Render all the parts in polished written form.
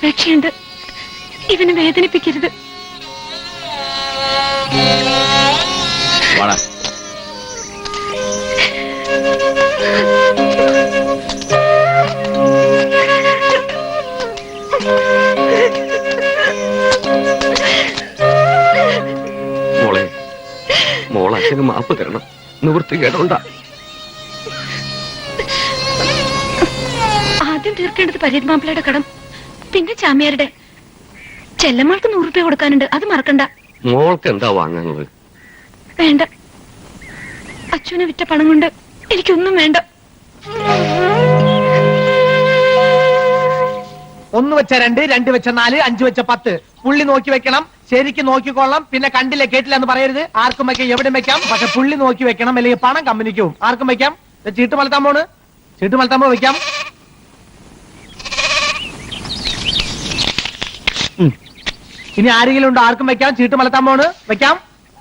അപേക്ഷയുണ്ട്, ഇവനെ വേദനിപ്പിക്കരുത്. മോളെ, മോൾ അച്ഛന് മാപ്പ് തരണം. നിവൃത്തി കേട്ടോണ്ടാ. ആദ്യം തീർക്കേണ്ടത് പരീത് കടം, പിന്നെ ചാമിയാരുടെ. ചെല്ലമ്മൾക്ക് 100 രൂപ കൊടുക്കാനുണ്ട്, അത് മറക്കണ്ട. മോൾക്ക് എന്താ വാങ്ങാനുള്ളത്? വേണ്ട, അച്ഛനെ വിറ്റ പണം കൊണ്ട് എനിക്കൊന്നും വേണ്ട. 1 വെച്ച 2, 2 വെച്ച 4, 5 വെച്ച 10. പുള്ളി നോക്കി വെക്കണം, ശരിക്കും നോക്കിക്കൊള്ളാം. പിന്നെ കണ്ടില്ല കേട്ടില്ല എന്ന് പറയരുത്. ആർക്കും വെക്കാം, എവിടെ വെക്കാം, പക്ഷെ പുള്ളി നോക്കി വെക്കണം, അല്ലെങ്കിൽ പണം കമ്പനിക്ക് പോകും. ആർക്കും വെക്കാം. ചീട്ട് മലത്താൻ പോണ്, ചീട്ട് മലത്താൻ വെക്കാം. ഇനി ആരെങ്കിലും ഉണ്ടോ? ആർക്കും വെക്കാം. ചീട്ട് മലത്താൻ പോണ്, വെക്കാം.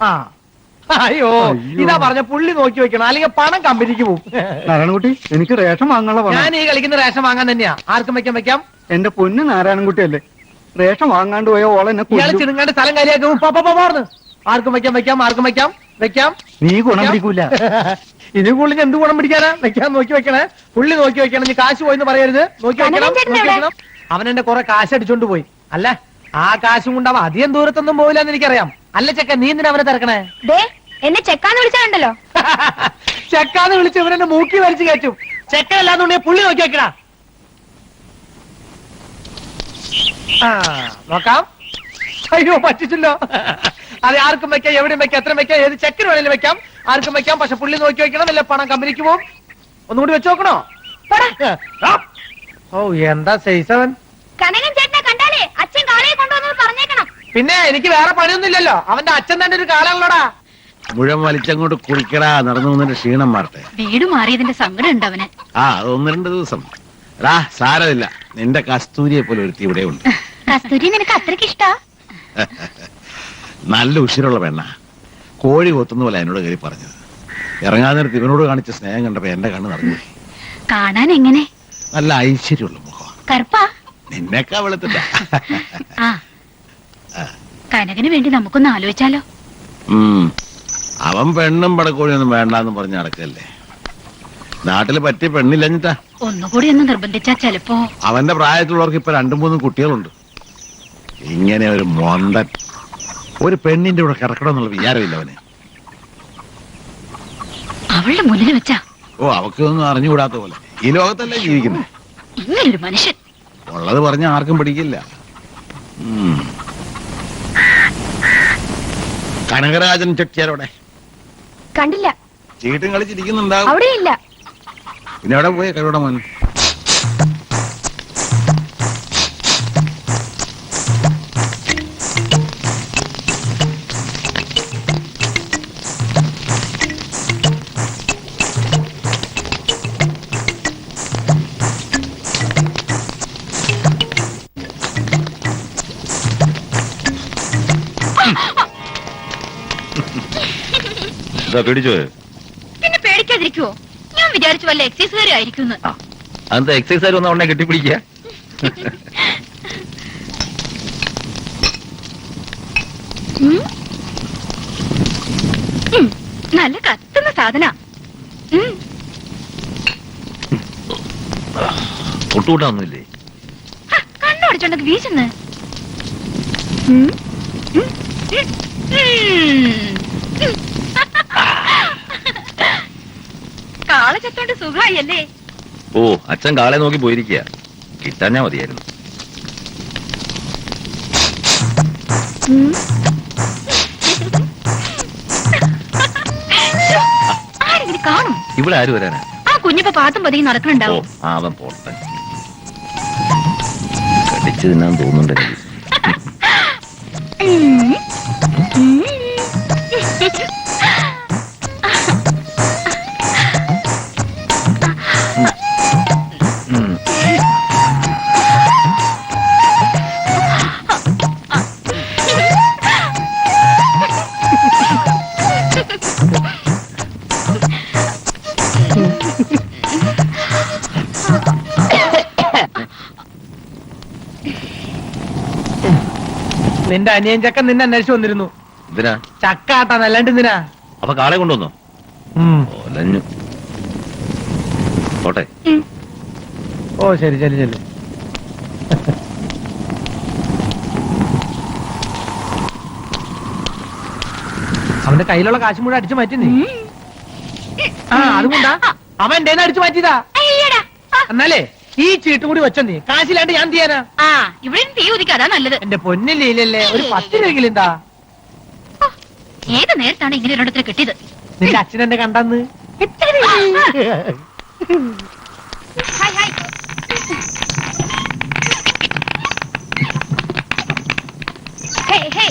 ആ, അയ്യോ, ഇതാ പറഞ്ഞ പുള്ളി നോക്കി വെക്കണം, അല്ലെങ്കിൽ പണം കമ്പനിക്ക് പോകും. നാരായണൻകുട്ടി, എനിക്ക് റേഷൻ വാങ്ങാനുള്ള. ഞാൻ ഈ കളിക്കുന്ന റേഷൻ വാങ്ങാൻ തന്നെയാ. ആർക്കും വെക്കാം, വെക്കാം. എന്റെ പൊന്ന് നാരായണൻകുട്ടി അല്ലേ, റേഷൻ വാങ്ങാണ്ട് പോയ ഓളെന്നെ ചിടുങ്ങാണ്ട് സ്ഥലം കാര്യമാക്കും. ആർക്കും വെക്കാം, വെക്കാം. ആർക്കും വെക്കാം, വെക്കാം. നീ ഗുണം പിടിക്കൂല. ഇനി പുള്ളി എന്ത് ഗുണം പിടിക്കാനാ? വെക്കാൻ നോക്കി വെക്കണേ, പുള്ളി നോക്കി വെക്കണം. നീ കാശ് പോയിന്ന് പറയരുത്. നോക്കി വെക്കണം. അവൻ എന്റെ കുറെ കാശ് അടിച്ചോണ്ട് പോയി. അല്ല, ആ കാശും കൊണ്ടാവും അധികം ദൂരത്തൊന്നും പോയില്ലെന്ന് എനിക്കറിയാം. അല്ല ചെക്ക, നീ എന്തിനാ അവനെ തിരക്കണേ? എന്നെ ചെക്കാന്ന് വിളിച്ചാണ്ടല്ലോ. ചെക്കാന്ന് വിളിച്ച് ഇവരെന്നെ മൂക്കി വലിച്ചു കയറ്റും. ചെക്ക അല്ലാന്നുണ്ടെങ്കിൽ പുള്ളി നോക്കി വെക്കണ. ആ, നോക്കാം. അയ്യോ, പറ്റിച്ചല്ലോ. അത് ആർക്കും വെക്കാം, എവിടെയും വെക്കാം, എത്ര വെക്കാം, ഏത് ചെക്കിന് വേണേലും വെക്കാം. ആർക്കും വെക്കാം, പക്ഷെ പുള്ളി നോക്കി വെക്കണം, അല്ലെ പണം കമ്പനിക്ക് പോകും. ഒന്നുകൂടി വെച്ച് നോക്കണോ? ഓ, എന്താ സൈസവൻ. പിന്നെ എനിക്ക് വേറെ പണിയൊന്നുമില്ലല്ലോ. അവന്റെ അച്ഛൻ തന്നെ ഒരു കാലാണല്ലോടാ. മുഴം വലിച്ചങ്ങോട്ട് കുടിക്കടാ, നടന്നു വന്നിട്ട് ക്ഷീണം മാറട്ടെ. വീട് മാറിയതിന്റെ സങ്കടം ഉണ്ട് അവന്. ആ, അത് 1-2 ദിവസം. എടാ, സാരമില്ല, നിന്റെ കസ്തൂരിയെ പോലെ ഒരുത്തി ഇവിടെ ഉണ്ട്. കസ്തൂരി നിനക്ക് അത്രയ്ക്ക് ഇഷ്ടാ? നല്ല ഉഷിരുള്ള പെണ്ണ. കോഴി കൊത്തുന്ന പോലെ എന്നോട് കയറി പറഞ്ഞത്. ഇറങ്ങാൻ നേരത്ത് ഇവനോട് കാണിച്ച സ്നേഹം കണ്ടപ്പോ എന്റെ കണ്ണ് നിറഞ്ഞു. കാണാൻ എങ്ങനെ? നല്ല ഐശ്വര്യമുള്ള മുഖം. കറുപ്പാ? നിന്നെക്കാ വെളുത്തിട്ട. കനകന് വേണ്ടി നമുക്കൊന്ന് ആലോചിച്ചാലോ? അവൻ പെണ്ണും പടക്കോഴിയൊന്നും വേണ്ടാന്ന് പറഞ്ഞ് നടക്കല്ലേ. നാട്ടില് പറ്റിയ പെണ്ണില്ലഞ്ഞിട്ടാ. ഒന്നുകൂടി ഒന്ന് നിർബന്ധിച്ചാ ചെലപ്പോ. അവന്റെ പ്രായത്തിലുള്ളവർക്ക് ഇപ്പൊ 2-3 കുട്ടികളുണ്ട്. ഇങ്ങനെ ഒരു മൊന്തൻ ഒരു പെണ്ണിന്റെ കൂടെ കിടക്കണമെന്നുള്ള വിചാരമില്ല അവന്. അവളുടെ മുന്നിൽ വെച്ചാ. ഓ, അവക്കൊന്നും അറിഞ്ഞുകൂടാത്ത പോലെ. ഈ ലോകത്തല്ലേ ജീവിക്കുന്നത്. ഇങ്ങനൊരു മനുഷ്യൻ. ഉള്ളത് പറഞ്ഞ ആർക്കും പിടിക്കില്ല. കനകരാജൻ ചെട്ടിയാരോടെ കണ്ടില്ല. ചീട്ടും കളിച്ചിരിക്കുന്നുണ്ടാവും. അവിടെയില്ല. പിന്നെ എവിടെ പോയി കഴിവിടെ മോൻ? പേടിച്ചോ? പിന്നെ പേടിക്കാതിരിക്കുവോ? ഞാൻ വിചാരിച്ചു വല്ല എക്സൈസുകാരും ആയിരിക്കും. അന്ത എക്സൈസുകാർ വന്ന ഉടനെ കെട്ടിപ്പിടിക്കുക. നല്ല കത്തുന്ന സാധന. തൊട്ടുകൂട്ടാന്നില്ലേ? കണ്ണോടിച്ചോണ്ടെങ്കിൽ വീശുന്ന്. കാളെ ചത്തോണ്ട് സുഖമായി അല്ലേ? ഓ, അച്ഛൻ കാളെ നോക്കി പോയിരിക്കുക. കിട്ടാഞ്ഞാ മതിയായിരുന്നു. ആരെങ്കിലും കാണും? ഇവിടെ ആര് വരാനാ? ആ കുഞ്ഞിപ്പോ പാത്തും പതിയും നടക്കണുണ്ടാവും. അവൻ പോട്ടെ. കടിച്ചു തിന്നാൻ തോന്നുന്നുണ്ടെങ്കിൽ. നിന്റെ അനിയൻ ചക്കൻ നിന്നെ അന്വേഷിച്ച് വന്നിരുന്നു. എന്തിനാ? ചക്ക ആട്ടാൻ അല്ലാണ്ട് എന്തിനാ? അപ്പൊ കാളെ കൊണ്ടുവന്നോ? ഉം. ഒലഞ്ഞു. പോട്ടെ. ഓ ശരി ശരി ശരി. അവന്റെ കയ്യിലുള്ള കാശ് മുഴുവൻ അടിച്ചു മാറ്റി നീ. ആ അതുകൊണ്ടാ അവൻ എന്റെ അടിച്ചു മാറ്റിയതാ. അയ്യടാ. എന്നാലേ ഈ ചീട്ടും കൂടി വെച്ചോ നീ. കാശില്ലാണ്ട് ഞാൻ ചെയ്യാനാ? ആ ഇവിടെ തീ ഉദിക്കാതാ നല്ലത്. എന്റെ പൊന്നില്ലല്ലേ ഒരു 10 രൂപയെങ്കിലും എന്താ? ഏത് നേരത്താണ് ഇങ്ങനെ ഒരിടത്തിൽ കിട്ടിയത്? നിന്റെ അച്ഛൻ എന്നെ കണ്ടെന്ന്. Hi hi. Hey hey.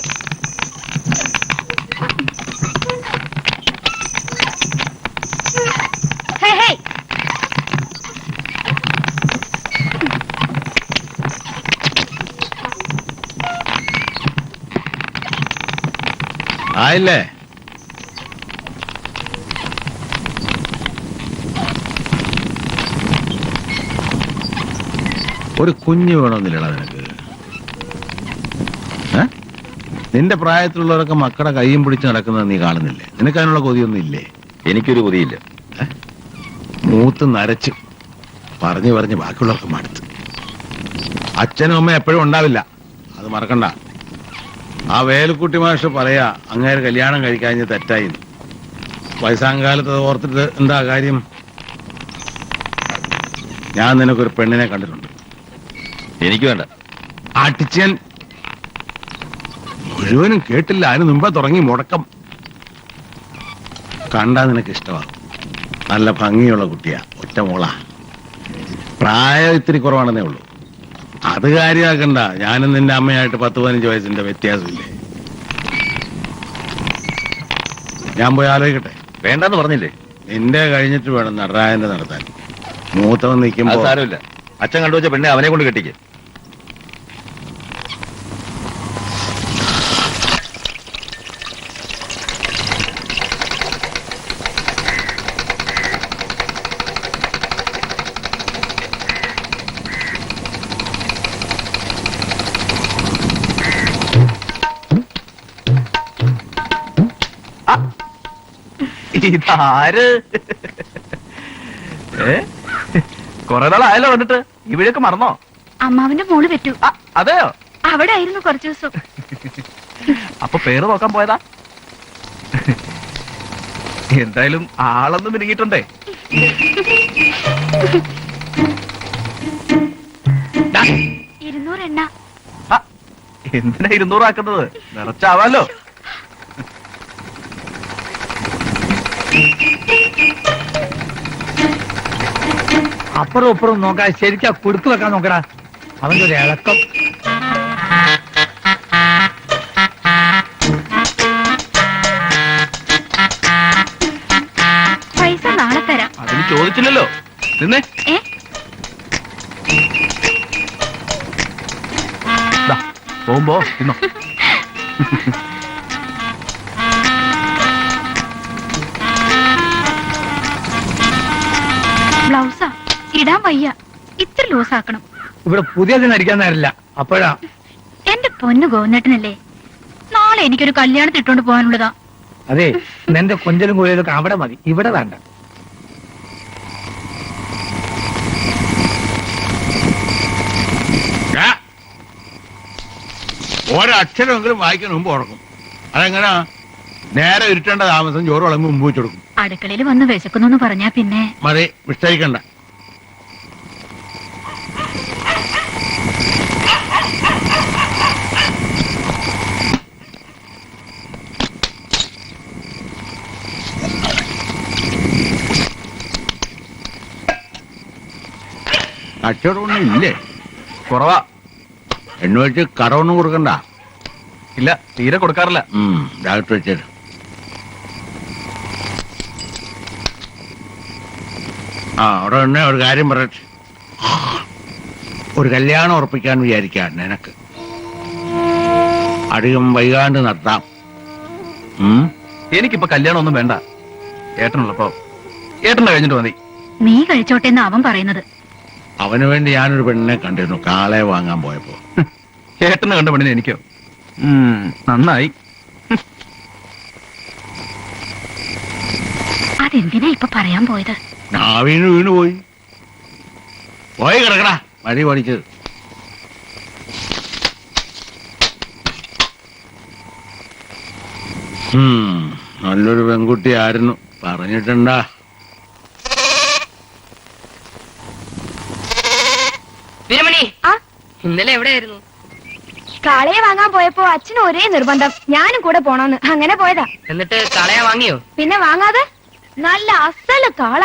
Hey hey. ആയില്ലേ? ഒരു കുഞ്ഞ് വേണമെന്നില്ലടാ നിനക്ക്? നിന്റെ പ്രായത്തിലുള്ളവരൊക്കെ മക്കളുടെ കൈയും പിടിച്ച് നടക്കുന്നത് നീ കാണുന്നില്ലേ? നിനക്ക് അതിനുള്ള കൊതിയൊന്നും ഇല്ലേ? എനിക്കൊരു കൊതിയില്ല. മൂത്ത് നരച്ച് പറഞ്ഞു പറഞ്ഞ് ബാക്കിയുള്ളവർക്ക് മടുത്ത്. അച്ഛനും അമ്മ എപ്പോഴും ഉണ്ടാവില്ല, അത് മറക്കണ്ട. ആ വേലുക്കുട്ടി മാഷ് പറയാ അങ്ങേര് കല്യാണം കഴിക്കാഞ്ഞ് തെറ്റായി. വയസ്സാങ്കാലത്ത് അത് ഓർത്തിട്ട് എന്താ കാര്യം? ഞാൻ നിനക്കൊരു പെണ്ണിനെ കണ്ടിട്ടുണ്ട്. എനിക്ക് വേണ്ട. അടിച്ചൻ മുഴുവനും കേട്ടില്ല, അതിന് മുമ്പേ തുടങ്ങി മുടക്കം. കണ്ടാ നിനക്ക് ഇഷ്ടമാകും. നല്ല ഭംഗിയുള്ള കുട്ടിയാ, ഒറ്റ മോളാ. പ്രായം ഇത്തിരി കുറവാണെന്നേ ഉള്ളൂ. അത് കാര്യമാക്കണ്ട. ഞാനും നിന്റെ അമ്മയായിട്ട് 10-15 വയസ്സിന്റെ വ്യത്യാസമില്ലേ? ഞാൻ പോയി ആലോചിക്കട്ടെ. വേണ്ടെന്ന് പറഞ്ഞില്ലേ? നിന്റെ കഴിഞ്ഞിട്ട് വേണം നടരാജന്റെ നടത്താൻ. മൂത്തവൻ അത് നിൽക്കുമ്പോ സാരമില്ല. അച്ഛൻ കണ്ടുവച്ച പെണ്ണെ അവനെ കൊണ്ട് കെട്ടിക്ക്. ഇതാര്? കൊറേ നാളായല്ലോ വന്നിട്ട്. ഇവിടെയൊക്കെ മറന്നോ? അമ്മാവിന്റെ മോള് പറ്റൂ. അതെയോ? അവിടെ ആയിരുന്നു കുറച്ചു ദിവസം. അപ്പൊ പേര് നോക്കാൻ പോയതാ? എന്തായാലും ആളൊന്നും മിനുങ്ങിയിട്ടുണ്ടേ. ദാ, 200 എണ്ണ. എന്തിനാ 200 ആക്കുന്നത്? നിറച്ചാവാലോ. അപ്പുറം ഇപ്പുറം നോക്കാ, ശരിക്കാ കുടുക്ക് വെക്കാൻ നോക്കടാ. അവന്റെ ഒരു ഇളക്കം. പൈസ നാളെ തരാം. അതിന് ചോദിച്ചില്ലല്ലോ. നിന്നേ. ഏ ദാ, പോകുമ്പോ തിന്നോ. ബ്ലൗസാ ഇടാൻ വയ്യ, ഇത്ര ലൂസ് ആക്കണം. ഇവിടെ പുതിയതിന് അടിക്കാൻ നേരില്ല. അപ്പോഴാ എന്റെ പൊന്നു ഗോവിന്ദേട്ടനല്ലേ, നാളെ എനിക്കൊരു കല്യാണത്തിന് ഇട്ടോണ്ട് പോകാനുള്ളതാ. അതെ, നിന്റെ കൊഞ്ചലും കോയിലൊക്കെ അവിടെ മതി, ഇവിടെ വേണ്ട. ഒരക്ഷരമെങ്കിലും വായിക്കാൻ മുമ്പ് ഉറക്കും. അതെങ്ങനാ? നേരെ ഇരുട്ടേണ്ട താമസം ചോറ് വിളമ്പ് മുമ്പ് വെച്ചെടുക്കും. അടുക്കളയിൽ വന്ന് വിശക്കുന്നു പറഞ്ഞാ പിന്നെ മതി, വിസ്തരിക്കണ്ട. കച്ചവടമൊന്നും ഇല്ലേ? കുറവാ. എണ്ണ വെച്ച് കടമൊന്നും കൊടുക്കണ്ട. ഇല്ല, തീരെ കൊടുക്കാറില്ല. ഡയറക്റ്റ് വെച്ചേര്. അവിടെ തന്നെ ഒരു കാര്യം പറയട്ടെ. ഒരു കല്യാണം ഉറപ്പിക്കാൻ വിചാരിക്കാൻ നിനക്ക് അധികം വൈകാണ്ട് നടത്താം. എനിക്കിപ്പോ കല്യാണം ഒന്നും വേണ്ട. ഏട്ടനുള്ളപ്പോ ഏട്ടനെ കഴിഞ്ഞിട്ട് മതി. നീ കഴിച്ചോട്ടെ എന്ന് അവൻ പറയുന്നത്. അവന് വേണ്ടി ഞാനൊരു പെണ്ണിനെ കണ്ടിരുന്നു കാളെ വാങ്ങാൻ പോയപ്പോ. ഏട്ടനെ കണ്ട പെണ്ണിനെ എനിക്കോ? നന്നായി. അതെന്തിനാ ഇപ്പൊ പറയാൻ പോയത്? വീണു പോയി കിടക്കടാ വഴി പഠിച്ചത്. നല്ലൊരു പെൺകുട്ടി ആയിരുന്നു, പറഞ്ഞിട്ടുണ്ടാ? വീരമണി, ഇന്നലെ എവിടെയായിരുന്നു? കാളയെ വാങ്ങാൻ പോയപ്പോ അച്ഛന് ഒരേ നിർബന്ധം ഞാനും കൂടെ പോണോന്ന്, അങ്ങനെ പോയതാ. എന്നിട്ട് കാളയെ വാങ്ങിയോ? പിന്നെ വാങ്ങാതെ? നല്ല അസല് കാള.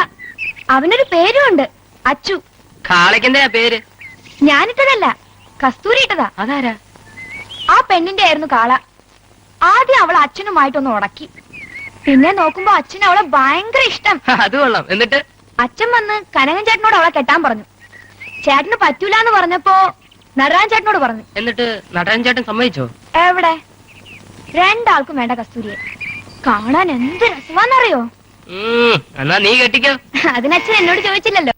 അവനൊരു പേരും ഉണ്ട്, അച്ചു. കാളയ്ക്ക് എന്താ പേര്? ഞാനിട്ടതല്ല, കസ്തൂരി ഇട്ടതാ. അതാരാ? ആ പെണ്ണിന്റെ ആയിരുന്നു കാള. ആദ്യം അവൾ അച്ഛനുമായിട്ടൊന്ന് ഉടക്കി, പിന്നെ നോക്കുമ്പോ അച്ഛന് അവളെ ഭയങ്കര ഇഷ്ടം. അത് കൊള്ളാം. എന്നിട്ട് അച്ഛൻ വന്ന് കനകൻ ചേട്ടനോട് അവളെ കെട്ടാൻ പറഞ്ഞു. ചേട്ടന് പറ്റൂലെന്ന് പറഞ്ഞപ്പോ നടരാജൻ ചേട്ടനോട് പറഞ്ഞു. എന്നിട്ട് നടരാജൻ ചേട്ടൻ സമ്മതിച്ചോ? എവിടെ, രണ്ടാൾക്കും വേണ്ട കസ്തൂരിയെ. കാണാൻ എന്ത് രസമാന്നറിയോ? എന്നാ നീ കെട്ടിക്കോ. അതിനച്ഛൻ എന്നോട് ചോദിച്ചില്ലല്ലോ.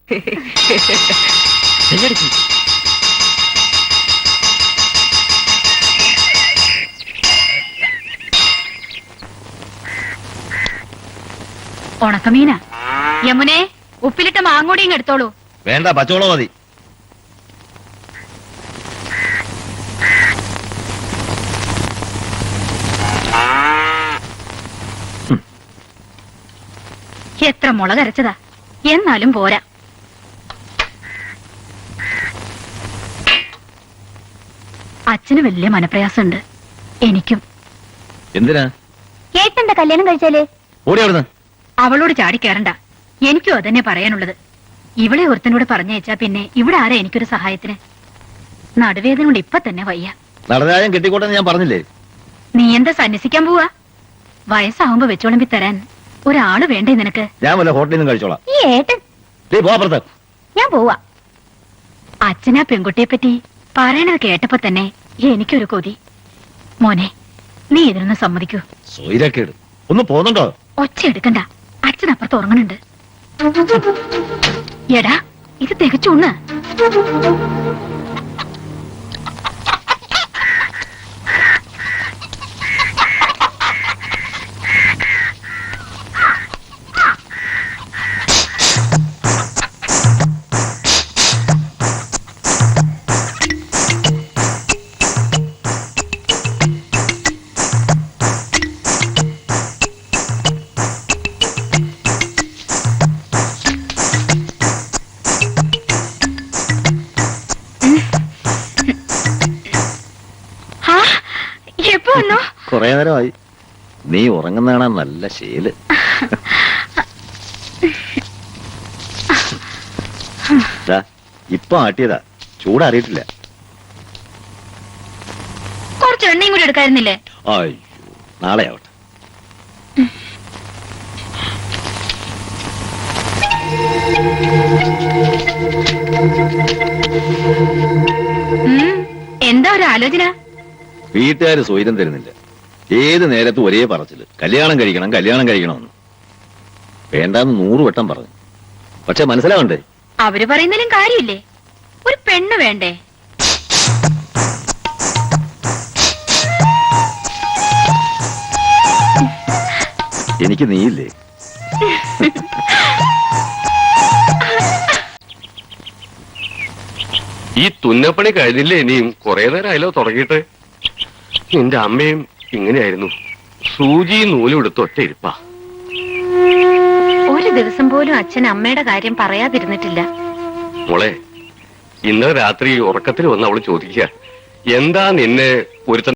ഉണക്കമീന. യമുനെ, ഉപ്പിലിട്ട മാങ്ങോടിയും എടുത്തോളൂ. വേണ്ട, പച്ചവളം മതി. എത്ര മുളകരച്ചതാ, എന്നാലും പോരാ. അച്ഛന് വലിയ മനപ്രയാസമുണ്ട്, എനിക്കും. എന്തിനാ? കേട്ടെന്താ കല്യാണം കഴിച്ചാല്? ഓടി അവിടുന്ന്. അവളോട് ചാടിക്കേറണ്ട, എനിക്കും അതന്നെ പറയാനുള്ളത്. ഇവളെ ഒരുത്തനോട് പറഞ്ഞയച്ചാ പിന്നെ ഇവിടെ ആരാ എനിക്കൊരു സഹായത്തിന്? നടുവേദന കൊണ്ട് ഇപ്പൊ തന്നെ വയ്യ. നടരാജൻ കെട്ടിക്കോട്ടെന്ന് ഞാൻ പറഞ്ഞില്ലേ? നീ എന്താ സന്യസിക്കാൻ പോവാ? വയസ്സാവുമ്പോ വെച്ചോളമ്പി തരാൻ ഒരാള് വേണ്ടേ നിനക്ക്? ഞാൻ വല്ല ഹോട്ടലിൽ നിന്നും കഴിച്ചോളാം. ഈ ഏട്ടൻ. പോപ്പുറത്ത്. ഞാൻ പോവാ. അച്ഛനാ പെൺകുട്ടിയെ പറ്റി പറയണത് കേട്ടപ്പോ തന്നെ എനിക്കൊരു കൊതി. മോനെ, നീ ഇതിനൊന്ന് സമ്മതിക്കൂ. സൊയിരക്കേട്. ഒന്ന് പോന്നുണ്ടോ? ഒച്ച എടുക്കണ്ട, അച്ഛനപ്പുറത്ത് ഉറങ്ങണുണ്ട്. എടാ, ഇത് തികച്ചുണ്ണ്. കൊറേ നേരമായി. നീ ഉറങ്ങുന്നതാണ് നല്ല ശീല്. ഇപ്പൊ ആട്ടിയതാ, ചൂടറിയിട്ടില്ല. കുറച്ച് എണ്ണയും കൂടി എടുക്കായിരുന്നില്ലേ? അയ്യോ, നാളെ ആവട്ടെ. എന്താ ഒരു ആലോചന? വീട്ടുകാര് സ്വൈരം തരുന്നില്ല. ഏത് നേരത്തും ഒരേ പറച്ചില്, കല്യാണം കഴിക്കണം കല്യാണം കഴിക്കണമെന്ന്. വേണ്ടാന്ന് 100 വട്ടം പറഞ്ഞു. പക്ഷെ മനസ്സിലാവണ്ടേ? അവര് പറയുന്നതിലും കാര്യമില്ലേ? ഒരു പെണ്ണ് വേണ്ടേ? എനിക്ക് നീയില്ലേ? ഈ തുന്നപ്പണി കഴിഞ്ഞില്ലേ? ഇനിയും കുറെ നേരമായല്ലോ തുടങ്ങിയിട്ട്. നിന്റെ അമ്മയും ഇങ്ങനെയായിരുന്നു, സൂചിയും നൂലും എടുത്ത് ഒറ്റ ഇരിപ്പാ. ഒരു ദിവസം പോലും അച്ഛൻ അമ്മയുടെ കാര്യം പറയാതിരുന്നിട്ടില്ല. മോളെ, ഇന്നലെ രാത്രി ഉറക്കത്തിൽ വന്ന് അവള് ചോദിക്കുക, എന്താ നിന്നെ ഒരുത്തൻ